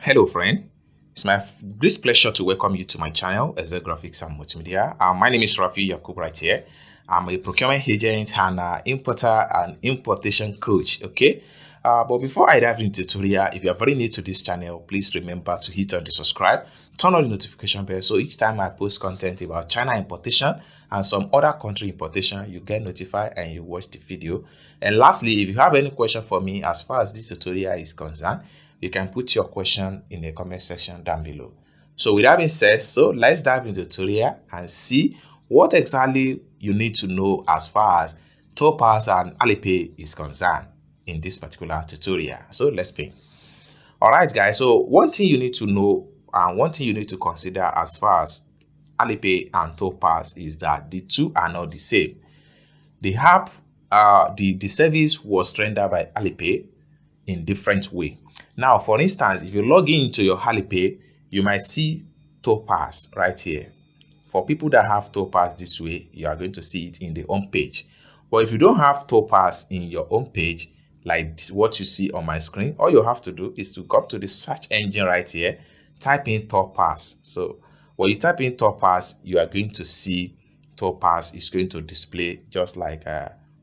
Hello friend, it's my great pleasure to welcome you to my channel, Excel Graphics and Multimedia. My name is Rafi Yakub right here. I'm a procurement agent and importer and importation coach, okay? But before I dive into the tutorial, if you are very new to this channel, please remember to hit on the subscribe, turn on the notification bell so each time I post content about China importation and some other country importation, you get notified and you watch the video. And lastly, if you have any question for me as far as this tutorial is concerned, you can put your question in the comment section down below. So with that being said, let's dive into the tutorial and see what exactly you need to know as far as TourPass and Alipay is concerned in this particular tutorial. So let's begin. All right, guys. So one thing you need to know and one thing you need to consider as far as Alipay and TourPass is that the two are not the same. The app, the service was rendered by Alipay in different way. Now, for instance, if you log into your Alipay, you might see TourPass right here. For people that have TourPass this way, you are going to see it in the home page. But if you don't have TourPass in your home page, like what you see on my screen, all you have to do is to go to the search engine right here, type in TourPass. So when you type in TourPass, you are going to see TourPass is going to display just like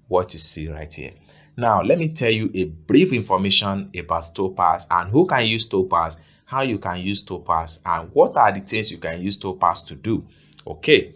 what you see right here. Now, let me tell you a brief information about TourPass and who can use TourPass, how you can use TourPass, and what are the things you can use TourPass to do. Okay,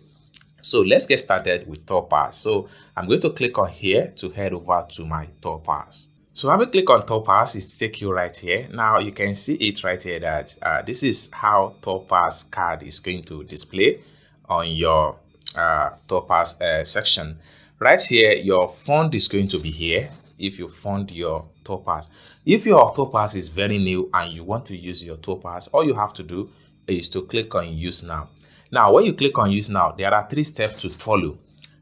so let's get started with TourPass. So I'm going to click on here to head over to my TourPass. So when we click on TourPass, it takes you right here. Now you can see it right here that this is how TourPass card is going to display on your TourPass section. Right here, your fund is going to be here. If you fund your TourPass, if your TourPass is very new and you want to use your TourPass, all you have to do is to click on use now. Now when you click on use now, there are 3 steps to follow.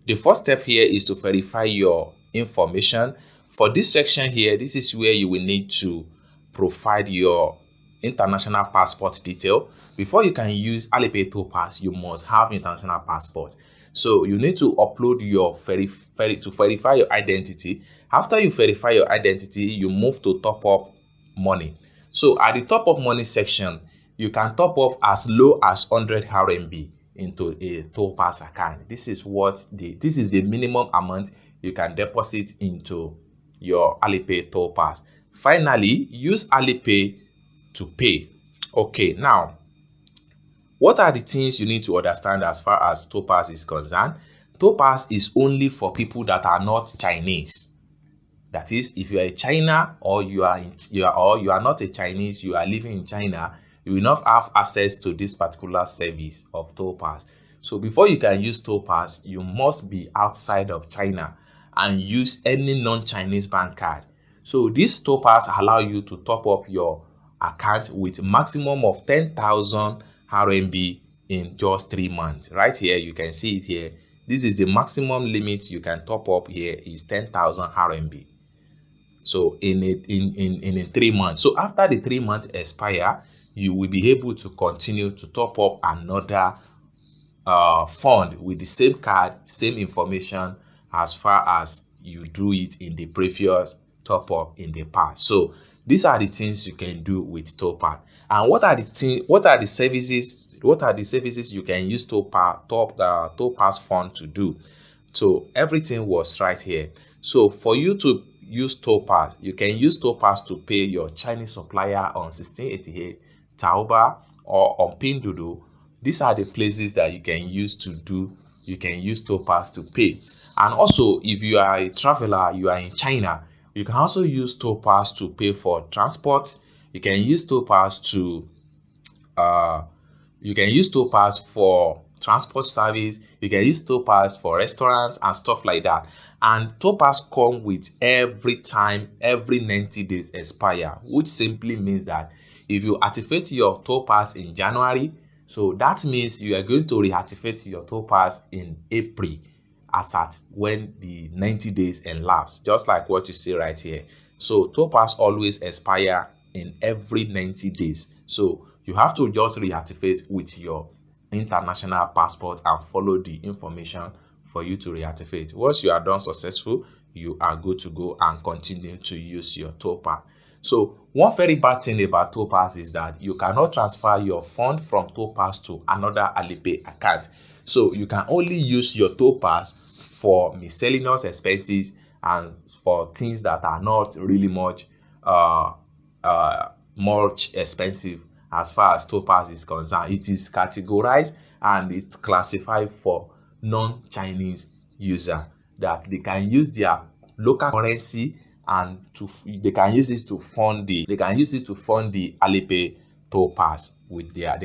The first step here is to verify your information. For this section here, this is where you will need to provide your international passport detail. Before you can use Alipay TourPass, you must have international passport. So you need to upload your to verify your identity. After you verify your identity, you move to top up money. So at the top up money section, you can top up as low as 100 RMB into a TourPass account. This is the minimum amount you can deposit into your Alipay TourPass. Finally, use Alipay to pay. Okay, now what are the things you need to understand as far as TourPass is concerned? TourPass is only for people that are not Chinese. That is, if you are in China or you are not a Chinese, you are living in China, you will not have access to this particular service of TourPass. So before you can use TourPass, you must be outside of China and use any non-Chinese bank card. So this TourPass allow you to top up your account with maximum of 10,000 RMB in just 3 months. Right here, you can see it here. This is the maximum limit you can top up here is 10,000 RMB. So in 3 months. So after the 3 months expire, you will be able to continue to top up another fund with the same card, same information as far as you do it in the previous top up in the past. So these are the things you can do with TourPass. And what are the services you can use TourPass fund to do? So everything was right here. So for you to use TourPass, you can use TourPass to pay your Chinese supplier on 1688, Taobao, or on Pinduoduo. These are the places that you can use TourPass to pay. And also, if you are a traveler, you are in China, you can also use TourPass to pay for transport. You can use TourPass for transport service. You can use TourPass for restaurants and stuff like that. And TourPass come with every 90 days expire, which simply means that if you activate your TourPass in January, so that means you are going to reactivate your TourPass in April as at when the 90 days elapse, just like what you see right here. So TourPass always expire in every 90 days. So you have to just reactivate with your international passport and follow the information for you to reactivate. Once you are done successful, you are good to go and continue to use your TourPass. So one very bad thing about TourPass is that you cannot transfer your fund from TourPass to another Alipay account. So you can only use your TourPass for miscellaneous expenses and for things that are not really much expensive as far as TourPass is concerned. It is categorized and it's classified for non-Chinese user that they can use their local currency and they can use it to fund the Alipay TourPass with their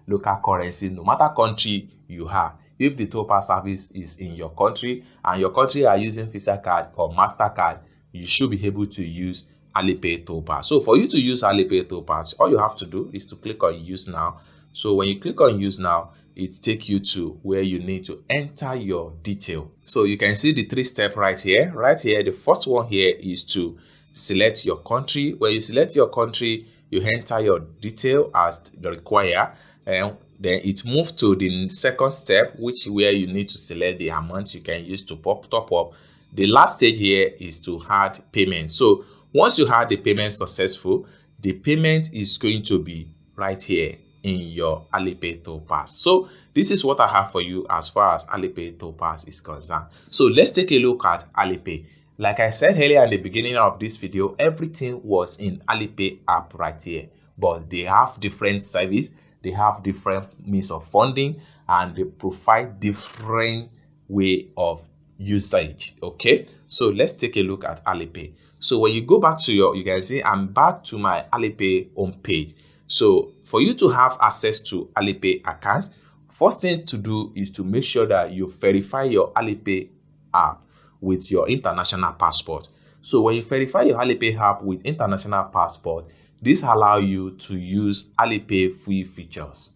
local currency, no matter country you have. If the TourPass service is in your country and your country are using Visa card or MasterCard, you should be able to use Alipay TourPass. So for you to use Alipay TourPass, all you have to do is to click on Use Now. So when you click on Use Now, it takes you to where you need to enter your detail. So you can see the 3-step right here. Right here, the first one here is to select your country. When you select your country, you enter your detail as required, and then it moves to the second step, where you need to select the amount you can use to top up. The last stage here is to add payment. So once you have the payment successful, the payment is going to be right here in your Alipay TourPass. So this is what I have for you as far as Alipay TourPass is concerned. So let's take a look at Alipay. Like I said earlier in the beginning of this video, everything was in Alipay app right here, but they have different service, they have different means of funding, and they provide different way of usage. Okay, so let's take a look at Alipay. So when you go back to you can see I'm back to my Alipay home page. So for you to have access to Alipay account, first thing to do is to make sure that you verify your Alipay app with your international passport. So when you verify your Alipay app with international passport, this allows you to use Alipay free features.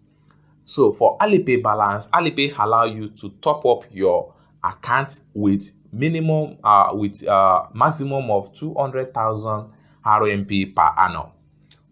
So for Alipay balance, Alipay allow you to top up your account with maximum of 200,000 RMB per annum.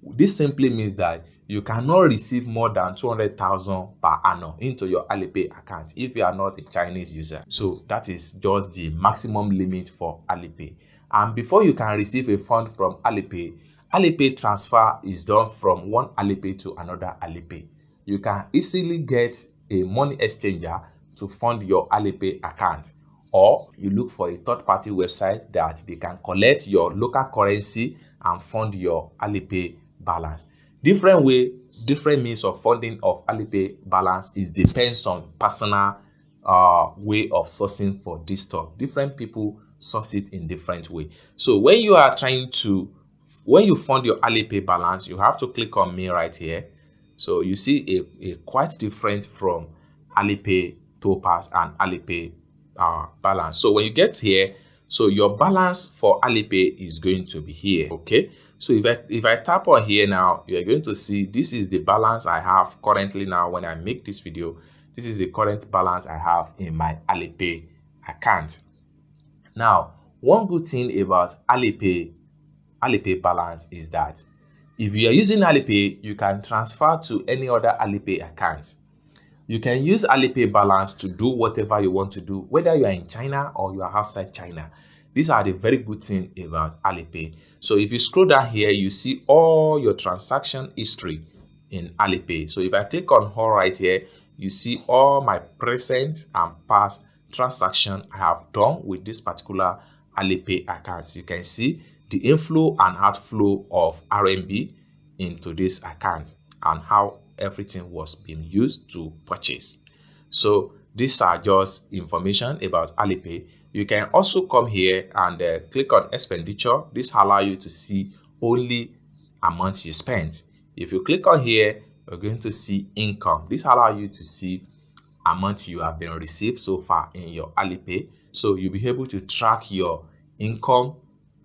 This simply means that you cannot receive more than 200,000 per annum into your Alipay account if you are not a Chinese user. So that is just the maximum limit for Alipay. And before you can receive a fund from Alipay, Alipay transfer is done from one Alipay to another Alipay. You can easily get a money exchanger to fund your Alipay account, or you look for a third-party website that they can collect your local currency and fund your Alipay balance. Different means of funding of Alipay balance is depends on personal way of sourcing for this stuff. Different people source it in different way. So when you fund your Alipay balance, you have to click on me right here. So you see a quite different from Alipay TourPass and Alipay balance. So when you get here, so your balance for Alipay is going to be here. Okay, so if I tap on here now, you are going to see this is the balance I have currently now. When I make this video, this is the current balance I have in my Alipay account. Now, one good thing about Alipay balance is that if you are using Alipay, you can transfer to any other Alipay account. You can use Alipay balance to do whatever you want to do, whether you are in China or you are outside China. These are the very good thing about Alipay. So if you scroll down here, you see all your transaction history in Alipay. So if I click on all right here, you see all my present and past transaction I have done with this particular Alipay account. You can see the inflow and outflow of RMB into this account and how everything was being used to purchase. So these are just information about Alipay. You can also come here and click on expenditure. This allows you to see only amounts you spent. If you click on here, you're going to see income. This allows you to see amount you have been received so far in your Alipay. So you'll be able to track your income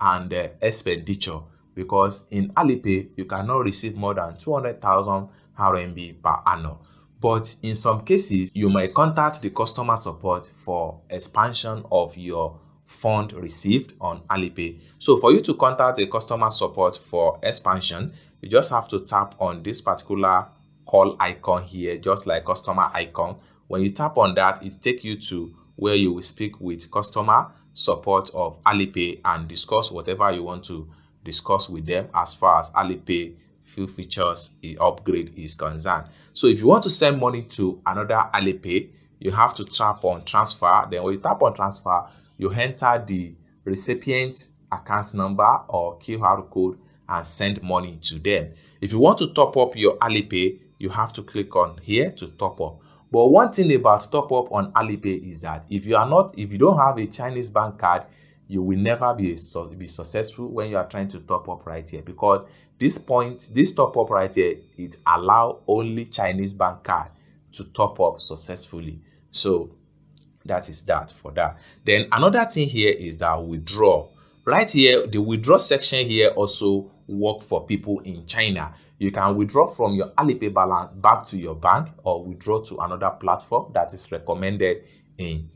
and expenditure, because in Alipay you cannot receive more than 200,000 RMB per annum. But in some cases, you might contact the customer support for expansion of your fund received on Alipay. So for you to contact the customer support for expansion, you just have to tap on this particular call icon here, just like customer icon. When you tap on that, it takes you to where you will speak with customer support of Alipay and discuss whatever you want to discuss with them as far as Alipay few features upgrade is concerned. So if you want to send money to another Alipay, you have to tap on transfer. Then when you tap on transfer, you enter the recipient's account number or QR code and send money to them. If you want to top up your Alipay, you have to click on here to top up. But one thing about top up on Alipay is that if you don't have a Chinese bank card, you will never be successful when you are trying to top up right here, because this top up right here, it allow only Chinese bank card to top up successfully. So that is that for that. Then another thing here is that withdraw. Right here, the withdraw section here also work for people in China. You can withdraw from your Alipay balance back to your bank or withdraw to another platform that is recommended in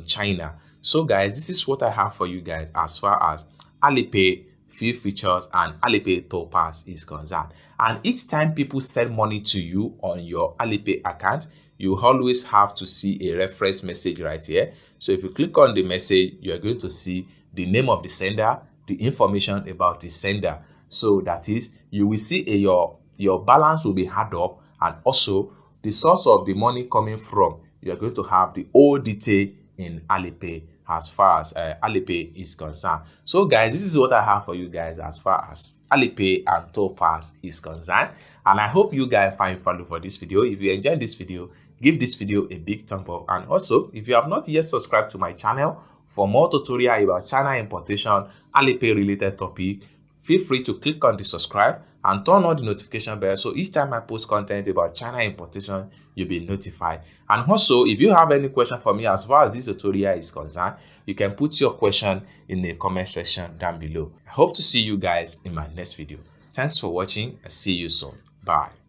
China. So guys, this is what I have for you guys as far as Alipay few features and Alipay TourPass is concerned. And each time people send money to you on your Alipay account, you always have to see a reference message right here. So if you click on the message, you are going to see the name of the sender, the information about the sender. So that is, you will see your balance will be added up, and also the source of the money coming from. You are going to have the whole detail in Alipay as far as Alipay is concerned. So guys, this is what I have for you guys as far as Alipay and TourPass is concerned. And I hope you guys find value for this video. If you enjoyed this video, give this video a big thumb up. And also, if you have not yet subscribed to my channel for more tutorial about China importation, Alipay related topic, feel free to click on the subscribe and turn on the notification bell, so each time I post content about China importation, you'll be notified. And also, if you have any question for me as far as this tutorial is concerned, you can put your question in the comment section down below. I hope to see you guys in my next video. Thanks for watching and see you soon. Bye.